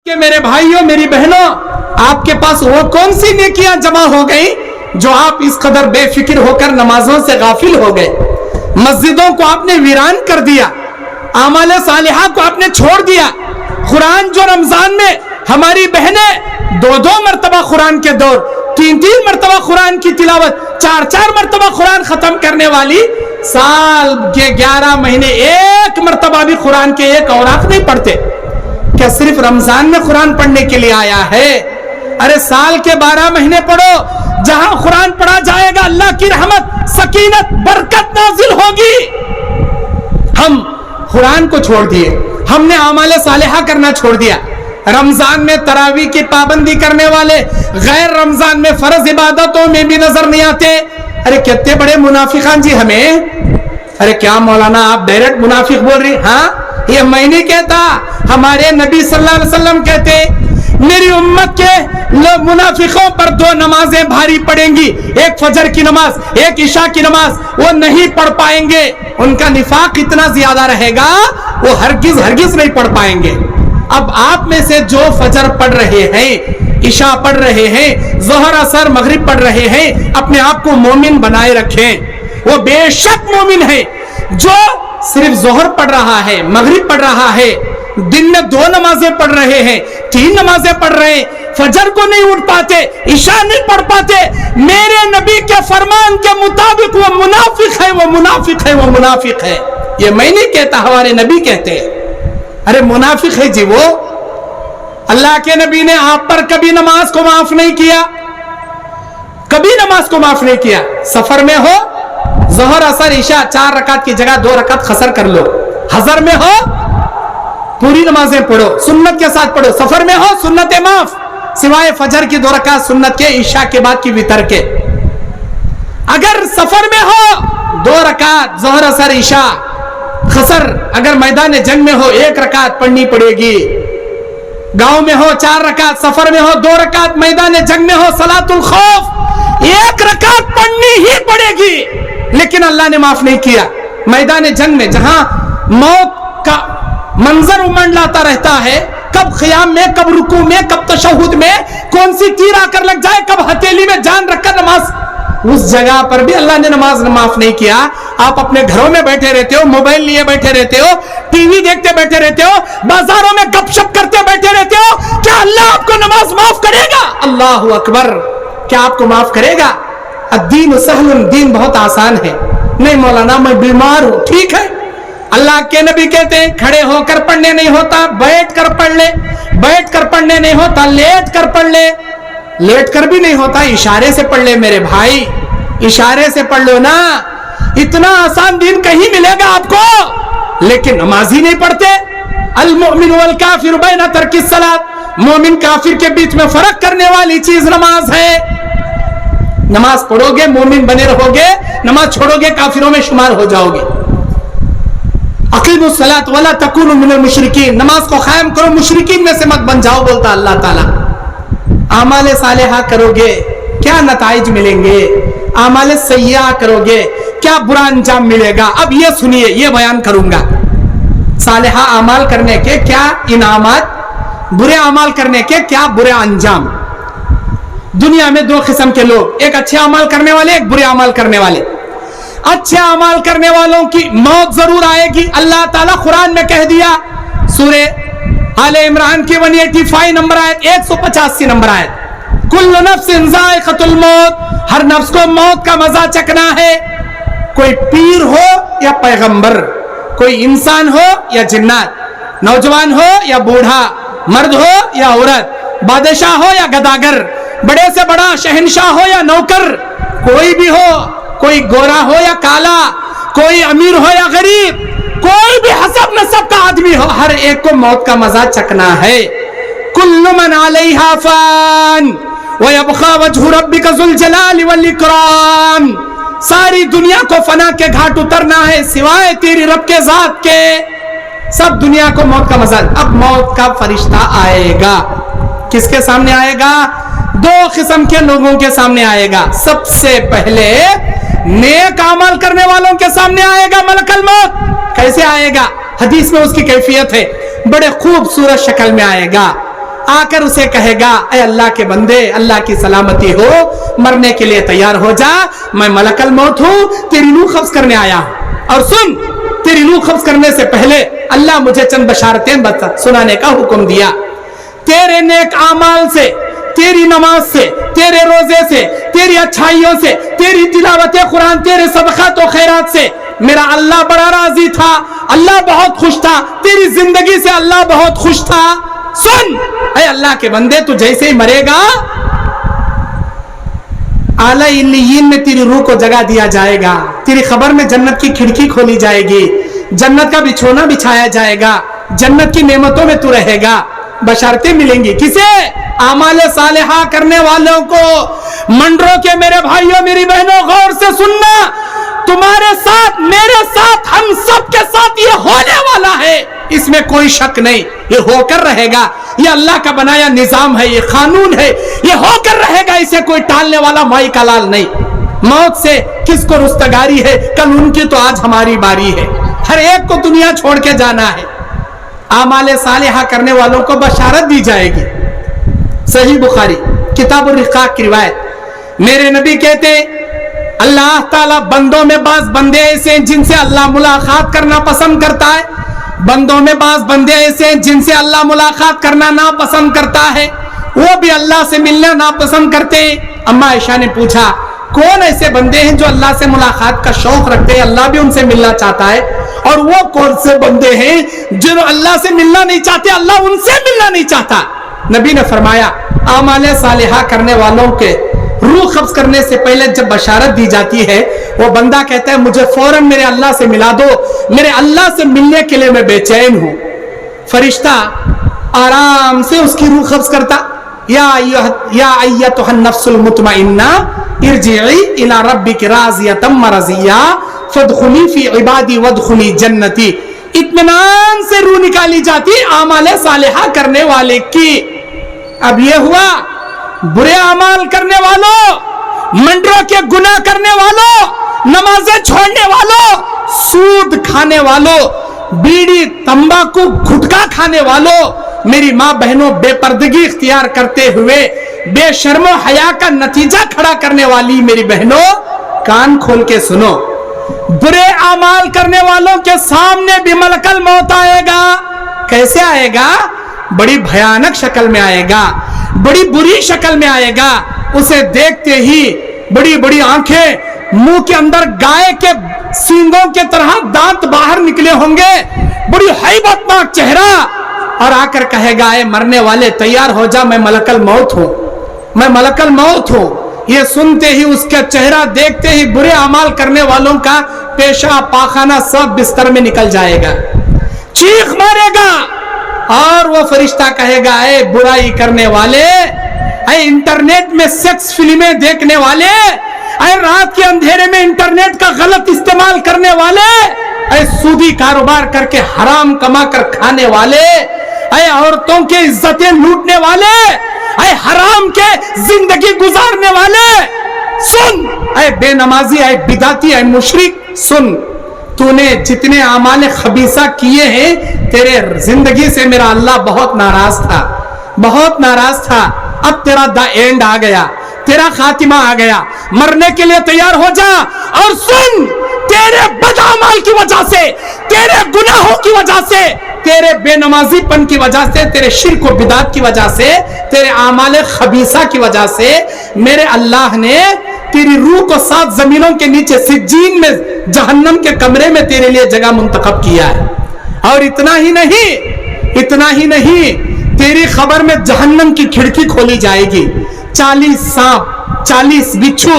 کہ میرے بھائیوں میری بہنوں آپ کے پاس وہ کون سی نیکیاں جمع ہو گئی جو آپ اس قدر بے فکر ہو کر نمازوں سے غافل ہو گئے، مسجدوں کو آپ نے ویران کر دیا، اعمال صالحہ کو آپ نے چھوڑ دیا۔ قرآن جو رمضان میں ہماری بہنیں 2 مرتبہ قرآن کے دور، 3 مرتبہ قرآن کی تلاوت، 4 مرتبہ قرآن ختم کرنے والی، سال کے 11 مہینے 1 مرتبہ بھی قرآن کے 1 اوراق نہیں پڑھتے، کیا صرف رمضان میں قرآن پڑھنے کے لیے آیا ہے؟ ارے سال کے 12 مہینے پڑھو، جہاں قرآن پڑھا جائے گا اللہ کی رحمت، سکینت، برکت نازل ہوگی۔ ہم قرآن کو چھوڑ دیے، ہم نے اعمال صالحہ کرنا چھوڑ دیا۔ رمضان میں تراویح کی پابندی کرنے والے غیر رمضان میں فرض عبادتوں میں بھی نظر نہیں آتے۔ ارے کتنے بڑے منافقان جی ہمیں، ارے کیا مولانا آپ ڈائریکٹ منافق بول رہی؟ ہاں، یہ میں نہیں کہتا، ہمارے نبی صلی اللہ علیہ وسلم کہتے میری امت کے منافقوں پر 2 نمازیں بھاری پڑیں گی، ایک فجر کی نماز، ایک عشاء کی نماز، وہ نہیں پڑھ پائیں گے، ان کا نفاق اتنا زیادہ رہے گا وہ ہرگز نہیں پڑھ پائیں گے۔ اب آپ میں سے جو فجر پڑھ رہے ہیں، عشاء پڑھ رہے ہیں، ظہر اثر مغرب پڑھ رہے ہیں، اپنے آپ کو مومن بنائے رکھیں۔ وہ بے شک مومن ہے جو صرف ظہر پڑھ رہا ہے، مغرب پڑھ رہا ہے، دن میں 2 نمازیں پڑھ رہے ہیں، 3 نمازیں پڑھ رہے ہیں، فجر کو نہیں اٹھ پاتے، عشاء نہیں پڑھ پاتے، میرے نبی کے فرمان کے مطابق وہ منافق ہے، وہ منافق ہے، وہ منافق ہے۔ یہ میں نہیں کہتا، ہمارے نبی کہتے ہیں۔ ارے منافق ہے جی وہ، اللہ کے نبی نے آپ پر کبھی نماز کو معاف نہیں کیا، کبھی نماز کو معاف نہیں کیا۔ سفر میں ہو، ظہر اثر عشاء 4 رکعت کی جگہ 2 رکعت قصر کر لو، حضر میں ہو پوری نمازیں پڑھو، سنت کے ساتھ پڑھو، سفر میں ہو سنت معاف، سوائے فجر کی 2 رکعت سنت کے، عشاء کے بعد کی وتر کے۔ اگر سفر میں ہو 2 رکعت ظہر اثر عشاء قصر، اگر میدان جنگ میں ہو 1 رکعت پڑھنی پڑے گی، گاؤں میں ہو 4 رکعت، سفر میں ہو 2 رکعت، میدان جنگ میں ہو صلاۃ الخوف 1 رکعت پڑھنی ہی پڑے گی۔ لیکن اللہ نے معاف نہیں کیا۔ میدان جنگ میں جہاں موت کا منظر امنڈلاتا رہتا ہے، کب قیام میں، کب رکوع میں، کب تشہد میں، کون سی تیر آ کر لگ جائے، کب ہتھیلی میں جان رکھ کر نماز، اس جگہ پر بھی اللہ نے نماز معاف نہیں کیا۔ آپ اپنے گھروں میں بیٹھے رہتے ہو، موبائل لیے بیٹھے رہتے ہو، ٹی وی دیکھتے بیٹھے رہتے ہو، بازاروں میں گپ شپ کرتے بیٹھے رہتے ہو، کیا اللہ آپ کو نماز معاف کرے گا؟ اللہ اکبر، کیا آپ کو معاف کرے گا؟ الدین سہل، دین بہت آسان ہے۔ نہیں مولانا میں بیمار ہوں، ٹھیک ہے، اللہ کے نبی کہتے ہیں کھڑے ہو کر پڑھنے نہیں ہوتا، بیٹھ کر پڑھ لے، بیٹھ کر پڑھنے نہیں ہوتا، لیٹ کر پڑھ لے، لیٹ کر بھی نہیں ہوتا، اشارے سے پڑھ لے میرے بھائی، اشارے سے پڑھ لو نا۔ اتنا آسان دین کہیں ملے گا آپ کو، لیکن نماز ہی نہیں پڑھتے۔ المؤمن والکافر بین ترک الصلاۃ، مومن کافر کے بیچ میں فرق کرنے والی چیز نماز ہے۔ نماز پڑھو گے مومن بنے رہو گے، نماز چھوڑو گے کافروں میں شمار ہو جاؤ گے۔ اقیموا الصلاۃ ولا تکونوا من المشرکین، نماز کو قائم کرو، مشرکین میں سے مت بن جاؤ، بولتا اللہ تعالیٰ۔ اعمال صالحہ کرو گے کیا نتائج ملیں گے، اعمال سیئہ کرو گے کیا برا انجام ملے گا۔ اب یہ سنیے، یہ بیان کروں گا، صالحہ اعمال کرنے کے کیا انعامات، برے اعمال کرنے کے کیا برے انجام۔ دنیا میں 2 قسم کے لوگ، ایک اچھے اعمال کرنے والے، ایک برے اعمال کرنے والے۔ اچھے اعمال کرنے والوں کی موت ضرور آئے گی، اللہ تعالیٰ قرآن میں کہہ دیا، سورہ آل عمران کی 185 نمبر آیت، 185 نمبر آیت، کل نفس ذائقۃ الموت، ہر نفس کو موت کا مزہ چکنا ہے، کوئی پیر ہو یا پیغمبر، کوئی انسان ہو یا جنات، نوجوان ہو یا بوڑھا، مرد ہو یا عورت، بادشاہ ہو یا گداگر، بڑے سے بڑا شہنشاہ ہو یا نوکر، کوئی بھی ہو، کوئی گورا ہو یا کالا، کوئی امیر ہو یا غریب، کوئی بھی حسب نسب کا آدمی ہو، ہر ایک کو موت کا مزہ چکنا ہے۔ کل من علیہا فان ویبقی وجہ ربک ذو الجلال والاکرام، ساری دنیا کو فنا کے گھاٹ اترنا ہے سوائے تیری رب کے ذات کے، سب دنیا کو موت کا مزہ۔ اب موت کا فرشتہ آئے گا، کس کے سامنے آئے گا؟ 2 قسم کے لوگوں کے سامنے آئے گا۔ سب سے پہلے نیک عمل کرنے والوں کے سامنے آئے گا ملک الموت۔ کیسے آئے گا؟ حدیث میں اس کی کیفیت ہے، بڑے خوبصورت شکل میں آئے گا، आकर उसे कहेगा, ऐ अल्लाह के बंदे, अल्लाह की सलामती हो, मरने के लिए तैयार हो जा, मैं मलकल मौत हूं, तेरी रूह कब्ज करने आया हूं। और सुन, तेरी रूह कब्ज करने से पहले अल्लाह मुझे चंद बशारतें सुनाने का हुक्म दिया। तेरे नेक आमाल से, तेरी नमाज से, तेरे रोजे से, तेरी अच्छाइयों से, तेरी तिलावत कुरान, तेरे सदक़ात और खैरात से मेरा अल्लाह बड़ा राजी था, अल्लाह बहुत खुश था, तेरी जिंदगी से अल्लाह बहुत खुश था। सुन, ऐ अल्लाह के बंदे, तू जैसे ही मरेगा आला इल्लियीन में तेरी रूह को जगह दिया जाएगा, तेरी खबर में जन्नत की खिड़की खोली जाएगी, जन्नत का बिछोना बिछाया जाएगा, जन्नत की नेमतों में तू रहेगा, बशारतें मिलेंगी। किसे? आमाल सालेहा करने वालों को। मंडरों के मेरे भाइयों, मेरी बहनों, गौर से सुनना, तुम्हारे साथ, मेरे साथ, हम सब के साथ ये होने वाला है, इसमें कोई शक नहीं। ये होकर रहेगा, ये अल्लाह का बनाया निजाम है, ये कानून है, ये होकर रहेगा, इसे कोई टालने वाला माई का लाल नहीं। मौत से किसको रुस्तगारी है? कल उनकी तो आज हमारी बारी है। हर एक को दुनिया छोड़ के जाना है। आमाले सालेहा करने वालों को बशारत दी जाएगी। सही बुखारी किताबुर रिकाक की रिवायत, मेरे नबी कहते, अल्लाह ताला बंदों में बाज बंदे ऐसे हैं जिनसे अल्लाह मुलाकात करना पसंद करता है, बंदों में बाज बंदे ऐसे हैं जिनसे अल्लाह मुलाकात करना नापसंद करता है, वो भी अल्लाह से मिलना नापसंद करते हैं। अम्मा आयशा ने पूछा, कौन ऐसे बंदे हैं जो अल्लाह से मुलाकात का शौक रखते हैं, अल्लाह भी उनसे मिलना चाहता है, और वो कौन से बंदे हैं जो अल्लाह से मिलना नहीं चाहते, अल्लाह उनसे मिलना नहीं चाहता? नबी ने फरमाया, आमाले सालेहा करने वालों के रूह कब्ज करने से पहले जब बशारत दी जाती है, वो बंदा कहता है, मुझे फौरन मेरे अल्लाह से मिला दो, मेरे अल्लाह से मिलने के लिए मैं बेचैन हूं। फरिश्ता आराम से उसकी रूह कब्ज करता, या अय्यतुहन नफ्सुल मुतमइन्ना इरजिई इला रब्बिक राज़ियतम मरज़िया फदखुली फी इबादी वदखुली जन्नती। इत्मीनान से रूह निकाली जाती आमाले सालेहा करने वाले की। अब ये हुआ, बुरे अमाल करने वालों, मंडरों के गुनाह करने वालों, नमाजें छोड़ने वालों, सूद खाने वालों, बीड़ी तंबाकू गुटखा खाने वालों, मेरी माँ बहनों, बेपर्दगी इख्तियार करते हुए बेशर्मो हया का नतीजा खड़ा करने वाली मेरी बहनों, कान खोल के सुनो। बुरे अमाल करने वालों के सामने भी मलकल मौत आएगा। कैसे आएगा? बड़ी भयानक शक्ल में आएगा, बड़ी बुरी शक्ल में आएगा। उसे देखते ही बड़ी बड़ी आंखें, मुंह के अंदर गाय के सींगों के तरह दांत बाहर निकले होंगे, बड़ी हैबतनाक चेहरा, और आकर कहेगा, ए मरने वाले तैयार हो जा, मैं मलकल मौत हूं, मैं मलकल मौत हूं। ये सुनते ही, उसका चेहरा देखते ही बुरे अमाल करने वालों का पेशाब पाखाना सब बिस्तर में निकल जाएगा, चीख मारेगा, और वो फरिश्ता कहेगा, ए बुराई करने वाले, ए इंटरनेट में सेक्स फिल्में देखने वाले, ए रात के अंधेरे में इंटरनेट का गलत इस्तेमाल करने वाले, ए सूदी कारोबार करके हराम कमा कर खाने वाले, ए औरतों की इज्जतें लूटने वाले, ए हराम के जिंदगी गुजारने वाले, सुन, ए बेनमाजी, ए बिदाती, ए मुशरिक, सुन, तूने जितने आमाल खबीसा किए हैं, तेरे जिंदगी से मेरा अल्लाह बहुत नाराज था, बहुत नाराज था। अब तेरा द एंड आ गया, तेरा खातिमा आ गया, मरने के लिए तैयार हो जा। और सुन, तेरे बदअमाल की वजह से, तेरे गुनाहों की वजह से, तेरे बेनमाजीपन की वजह से, तेरे शिर्क व बिदात की वजह से, तेरे आमाल खबीसा की वजह से मेरे अल्लाह ने तेरी रूह को 7 जमीनों के नीचे सिज्जीन में, जहन्नम के कमरे में तेरे लिए जगह मुंतखब किया है। और इतना ही नहीं, इतना ही नहीं, तेरी खबर में जहन्नम की खिड़की खोली जाएगी। 40 सांप, 40 बिच्छू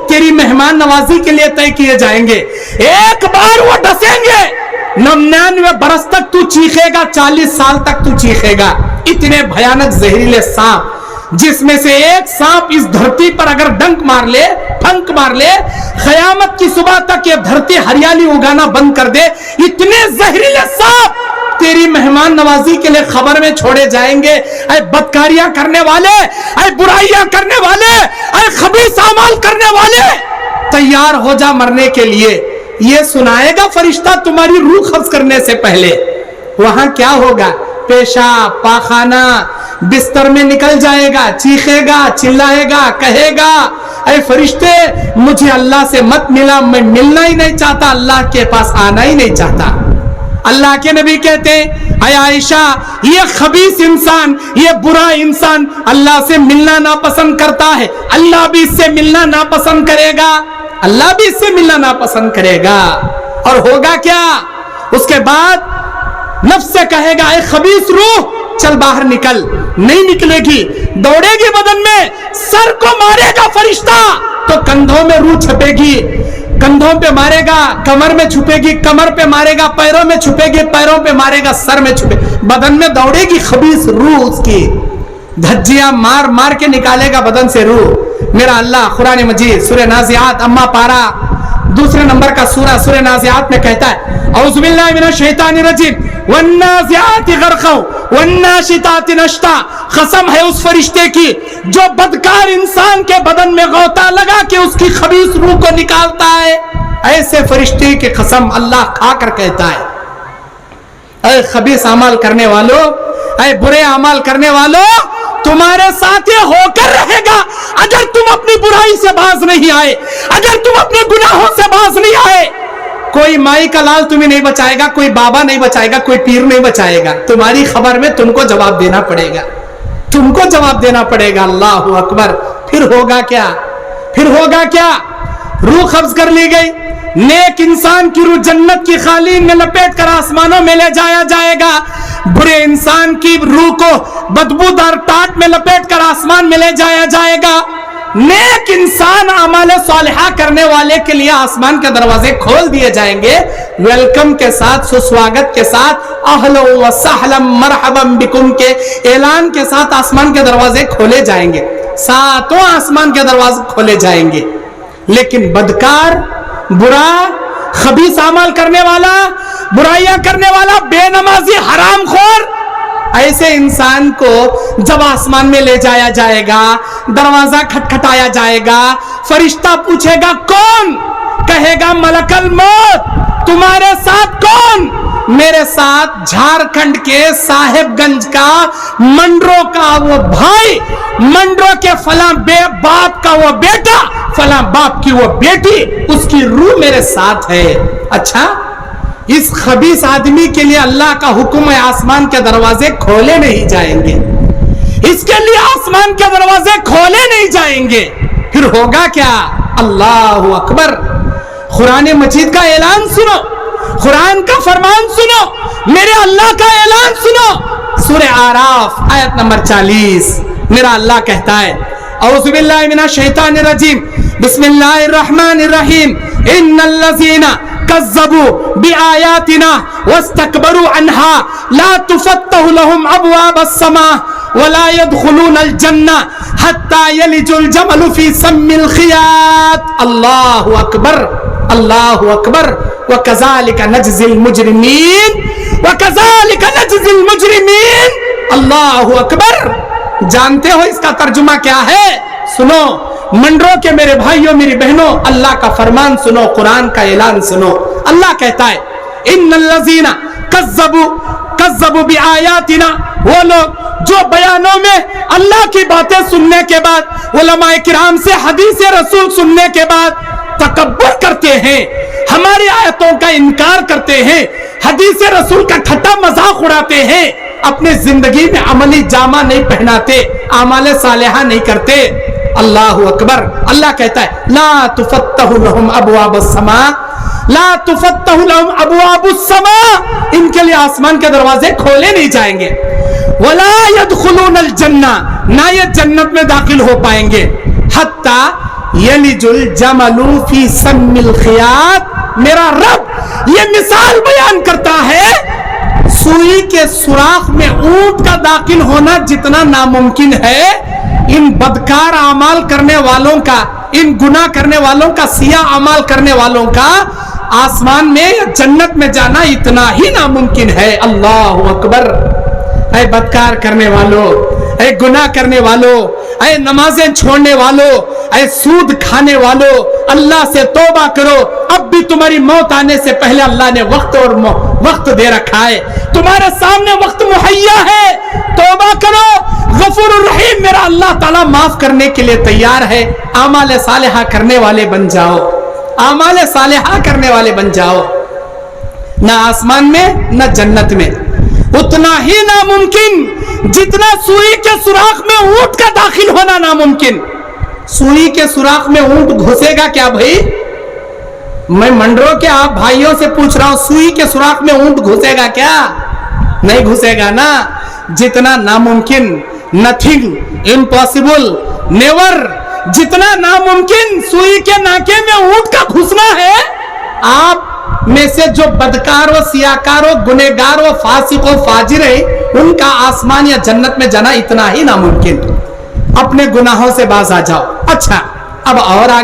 तेरी मेहमान नवाजी के लिए तय किए जाएंगे। एक बार वो डसेंगे, 99 बरस तक तू चीखेगा, 40 साल तक तू चीखेगा। इतने भयानक जहरीले सांप, जिसमें से एक सांप इस धरती पर अगर डंक मार ले, फंक मार ले, क़यामत की सुबह तक ये धरती हरियाली उगाना बंद कर दे। इतने जहरीले सांप तेरी मेहमान नवाजी के लिए खबर में छोड़े जाएंगे। ऐ बदकारियां करने वाले, ऐ बुराइयां करने वाले, ऐ खबीस अमाल करने वाले, तैयार हो जा मरने के लिए। ये सुनाएगा फरिश्ता तुम्हारी रूह कब्ज करने से पहले। वहां क्या होगा? पेशाब पाखाना बिस्तर में निकल जाएगा, चीखेगा, चिल्लाएगा, कहेगा ऐ फरिश्ते मुझे अल्लाह से मत मिला, मैं मिलना ही नहीं चाहता, अल्लाह के पास आना ही नहीं चाहता। अल्लाह के नबी कहते हैं ऐ आयशा ये खबीस इंसान, ये बुरा इंसान अल्लाह से मिलना नापसंद करता है, अल्लाह भी इससे मिलना नापसंद करेगा, अल्लाह भी इससे मिलना नापसंद करेगा। और होगा क्या? उसके बाद नफ्स से कहेगा ऐ खबीस रूह चल बाहर निकल, नहीं निकलेगी, दौड़ेगी बदन में, सर को मारेगा फरिश्ता तो कंधों में रूह छपेगी, कंधों पे मारेगा, कमर में छुपेगी, कमर पे मारेगा, पैरों में छुपेगी, पैरों पे मारेगा, सर में छुपे, बदन में दौड़ेगी खबीस रूह, उसकी धज्जियां मार मार के निकालेगा बदन से रूह। मेरा अल्लाह कुरान मजीद सूरह नाज़ियात अम्मा पारा दूसरे नंबर का सूरह नाज़ियात में कहता है औज़ु बिल्लाहि मिनश शैतानिर रजीम वन्नाज़िआति ग़रक़ा वन्नाशिताति नश्ता, कसम है उस फरिश्ते की जो बदकार इंसान के बदन में गोता लगा के उसकी खबीस रूह को निकालता है। ऐसे फरिश्ते की कसम अल्लाह खाकर कहता है ऐ खबीस अमल करने वालों, ऐ बुरे अमल करने वालों, तुम्हारे साथ ये होकर रहेगा अगर तुम अपनी बुराई से बाज नहीं आए, अगर तुम अपने गुनाहों से बाज नहीं आए। कोई माई का लाल तुम्हें नहीं बचाएगा, कोई बाबा नहीं बचाएगा, कोई पीर नहीं बचाएगा, तुम्हारी खबर में तुमको जवाब देना पड़ेगा, तुमको जवाब देना पड़ेगा। अल्लाह अकबर। फिर होगा क्या? फिर होगा क्या? रूह कब्ज कर ली गई, नेक इंसान की रूह जन्नत की खालीन में लपेट कर आसमानों में ले जाया जाएगा, बुरे इंसान की रूह को बदबूदार टाट में लपेट कर आसमान में ले जाया जाएगा। नेक इंसान अमल सालिहा करने वाले के लिए आसमान के दरवाजे खोल दिए जाएंगे, वेलकम के साथ, सुस्वागत के साथ, अहलो व सहलम मरहबम बिकुम के ऐलान के साथ आसमान के दरवाजे खोले जाएंगे, सातों आसमान के दरवाजे खोले जाएंगे। लेकिन बदकार, बुरा, खबीस अमल करने वाला, बुराइयां करने वाला, बेनमाजी, हरामखोर, ऐसे इंसान को जब आसमान में ले जाया जाएगा, दरवाजा खटखटाया जाएगा, फरिश्ता पूछेगा कौन? कहेगा मलकल मौत। तुम्हारे साथ कौन? मेरे साथ झारखंड के साहेबगंज का मंडरो का वो भाई, मंडरो के फला बाप का वो बेटा, फला बाप की वो बेटी, उसकी रूह मेरे साथ है। अच्छा, इस खबीस आदमी के लिए अल्लाह का हुक्म है आसमान के दरवाजे खोले नहीं जाएंगे, इसके लिए आसमान के दरवाजे खोले नहीं जाएंगे। फिर होगा क्या? अल्लाह अकबर। कुरान मजीद का ऐलान सुनो, कुरान का फरमान सुनो, मेरे अल्लाह का ऐलान सुनो। सूरह आराफ आयत नंबर 40 मेरा अल्लाह कहता है औज़ु बिल्लाहि मिनश शैतानिर रजीम बिस्मिल्लाहिर रहमानिर रहीम इन्नल्लज़ीना कज़्ज़बू बिआयातिना वस्तकबरू अन्हा ला तुफ़त्तहु लहुम अबवाबस समा वला यदखुलूनल जन्ना हत्ता यलिजुल जमलु फी सम्मिल खियात। अल्लाहु अकबर, अल्लाहु अकबर। वकज़ालिका नजज़िल मुजरिमीन, वकज़ालिका नजज़िल मुजरिमीन। अल्लाहु अकबर। जानते हो इसका तर्जुमा क्या है? सुनो, मंडरो के मेरे भाइयों मेरी बहनों, अल्लाह का फरमान सुनो, कुरान का ऐलान सुनो। अल्लाह कहता है इन्नल्लज़ीना कज़्ज़बू बिआयातिना, वो लोग जो बयानों में अल्लाह की बातें सुनने के बाद, उलमाए किराम से हदीस रसूल सुनने के बाद तकब्बुर करते हैं, हमारी आयतों का इनकार करते हैं, हदीस रसूल का ठट्टा मजाक उड़ाते हैं, अपने जिंदगी में अमली जामा नहीं पहनाते, आमाले सालेहा नहीं करते। अल्लाहु अकबर। अल्लाह कहता है ला तुफ़त्तहु लहुम अबवाबुस समा, ला तुफ़त्तहु लहुम अबवाबुस समा, इनके लिए आसमान के दरवाजे खोले नहीं जाएंगे। वला यदखुलूनल जन्ना, ना ये जन्नत में दाखिल हो पाएंगे। हत्ता यलिजुल जमलु फी सम्मिल खियात। मेरा रब ये मिसाल बयान करता है, सुई के सुराख में ऊंट का दाखिल होना जितना नामुमकिन है, इन बदकार अमाल करने वालों का, इन गुनाह करने वालों का, सिया अमाल करने वालों का आसमान में या जन्नत में जाना इतना ही नामुमकिन है। अल्लाहु अकबर। ऐ बदकार करने वालों, ऐ गुनाह करने वालों, ऐ नमाजें छोड़ने वालों, اے سود کھانے والوں، اللہ سے توبہ کرو، اب بھی تمہاری موت آنے سے پہلے اللہ نے وقت دے رکھا ہے، تمہارے سامنے وقت مہیا ہے، توبہ کرو، غفور الرحیم میرا اللہ تعالیٰ معاف کرنے کے لیے تیار ہے۔ اعمال صالحہ کرنے والے بن جاؤ، اعمال صالحہ کرنے والے بن جاؤ، نہ آسمان میں نہ جنت میں، اتنا ہی ناممکن جتنا سوئی کے سوراخ میں اونٹ کا داخل ہونا ناممکن۔ سوئی کے سوراخ میں اونٹ گھسے گا کیا بھائی؟ میں منڈرو کے آپ بھائیوں سے پوچھ رہا ہوں، سوئی کے سوراخ میں اونٹ گھسے گا کیا؟ نہیں گھسے گا نا۔ جتنا ناممکن، نتھنگ امپاسبل، نیور، جتنا ناممکن سوئی کے ناکے میں اونٹ کا گھسنا ہے، آپ میں سے جو بدکار و سیاکار و گنہگار و فاسق و فاجر ہے، ان کا آسمان یا جنت میں جانا اتنا ہی ناممکن۔ اپنے گناہوں سے باز آ جاؤ۔ اچھا، اب اور آگے